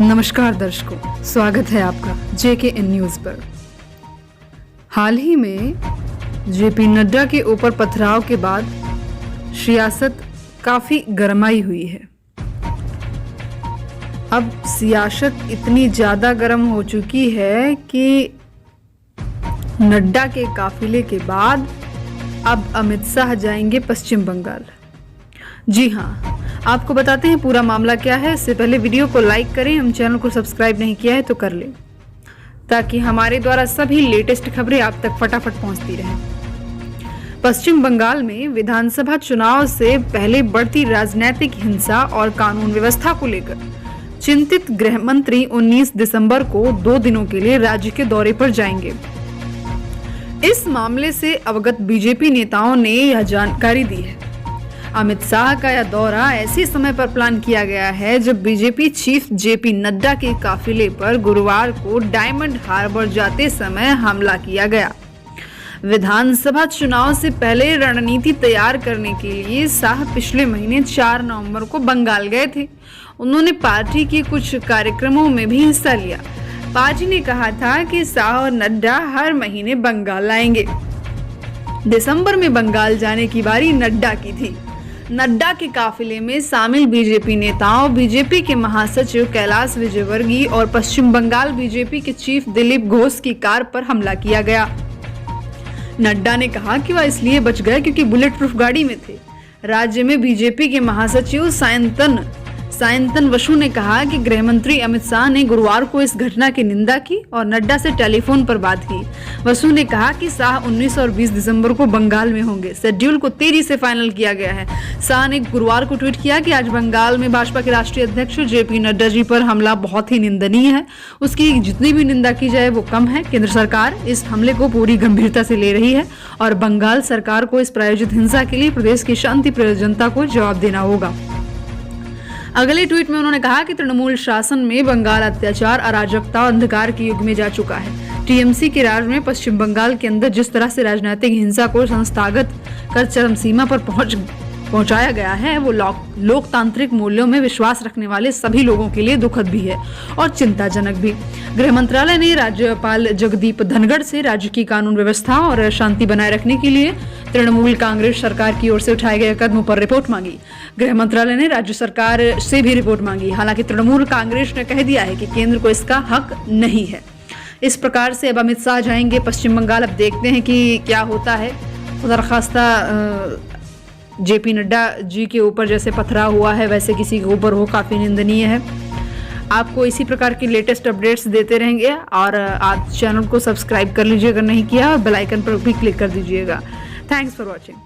नमस्कार दर्शकों, स्वागत है आपका जेके इन न्यूज़ पर। हाल ही में जेपी नड्डा के ऊपर पथराव के बाद सियासत काफ़ी गरमाई हुई है। अब सियासत इतनी ज़्यादा गर्म हो चुकी है कि नड्डा के काफिले के बाद अब अमित शाह जाएंगे पश्चिम बंगाल। जी हाँ, आपको बताते हैं पूरा मामला क्या है। इससे पहले वीडियो को लाइक करें, हम चैनल को सब्सक्राइब नहीं किया है तो कर लें, ताकि हमारे द्वारा सभी लेटेस्ट खबरें आप तक फटाफट पहुंचती रहें। पश्चिम बंगाल में विधानसभा चुनाव से पहले बढ़ती राजनीतिक हिंसा और कानून व्यवस्था को लेकर चिंतित गृह मंत्री 19 दिसंबर को 2 दिनों के लिए राज्य के दौरे पर जाएंगे। इस मामले से अवगत बीजेपी नेताओं ने यह जानकारी दी है। अमित शाह का यह दौरा ऐसे समय पर प्लान किया गया है जब बीजेपी चीफ जेपी नड्डा के काफिले पर गुरुवार को डायमंड हार्बर जाते समय हमला किया गया। विधानसभा चुनाव से पहले रणनीति तैयार करने के लिए शाह पिछले महीने 4 नवंबर को बंगाल गए थे। उन्होंने पार्टी के कुछ कार्यक्रमों में भी हिस्सा लिया। पार्टी ने कहा था कि शाह और नड्डा हर महीने बंगाल आएंगे। दिसंबर में बंगाल जाने की बारी नड्डा की थी। नड्डा के काफिले में शामिल बीजेपी नेताओं, बीजेपी के महासचिव कैलाश विजयवर्गीय और पश्चिम बंगाल बीजेपी के चीफ दिलीप घोष की कार पर हमला किया गया। नड्डा ने कहा कि वह इसलिए बच गए क्योंकि बुलेट प्रूफ गाड़ी में थे। राज्य में बीजेपी के महासचिव सायंतन बसु ने कहा कि गृह मंत्री अमित शाह ने गुरुवार को इस घटना की निंदा की और नड्डा से टेलीफोन पर बात की। बसु ने कहा कि शाह 19 और 20 दिसंबर को बंगाल में होंगे। शेड्यूल को तेजी से फाइनल किया गया है। शाह ने गुरुवार को ट्वीट किया कि आज बंगाल में भाजपा के राष्ट्रीय अध्यक्ष जेपी नड्डा जी पर हमला बहुत ही निंदनीय है। उसकी जितनी भी निंदा की जाए वो कम है। केंद्र सरकार इस हमले को पूरी गंभीरता से ले रही है और बंगाल सरकार को इस प्रायोजित हिंसा के लिए प्रदेश की शांति प्रिय जनता को जवाब देना होगा। अगले ट्वीट में उन्होंने कहा कि तृणमूल शासन में बंगाल अत्याचार, अराजकता और अंधकार के युग में जा चुका है। टीएमसी के राज में पश्चिम बंगाल के अंदर जिस तरह से राजनीतिक हिंसा को संस्थागत कर चरम सीमा पर पहुंचाया गया है वो लोकतांत्रिक मूल्यों में विश्वास रखने वाले सभी लोगों के लिए दुखद भी है और चिंताजनक भी। गृह मंत्रालय ने राज्यपाल जगदीप धनखड़ से राज्य की कानून व्यवस्था और शांति बनाए रखने के लिए तृणमूल कांग्रेस सरकार की ओर से उठाए गए कदमों पर रिपोर्ट मांगी। गृह मंत्रालय ने राज्य सरकार से भी रिपोर्ट मांगी। हालांकि तृणमूल कांग्रेस ने कह दिया है कि केंद्र को इसका हक नहीं है। इस प्रकार से अब अमित शाह जाएंगे पश्चिम बंगाल। अब देखते हैं कि क्या होता है। खुदा जेपी नड्डा जी के ऊपर जैसे पथराव हुआ है वैसे किसी के ऊपर हो, काफ़ी निंदनीय है। आपको इसी प्रकार की लेटेस्ट अपडेट्स देते रहेंगे और आप चैनल को सब्सक्राइब कर लीजिए अगर नहीं किया, और बेल आइकन पर भी क्लिक कर दीजिएगा। Thanks for watching.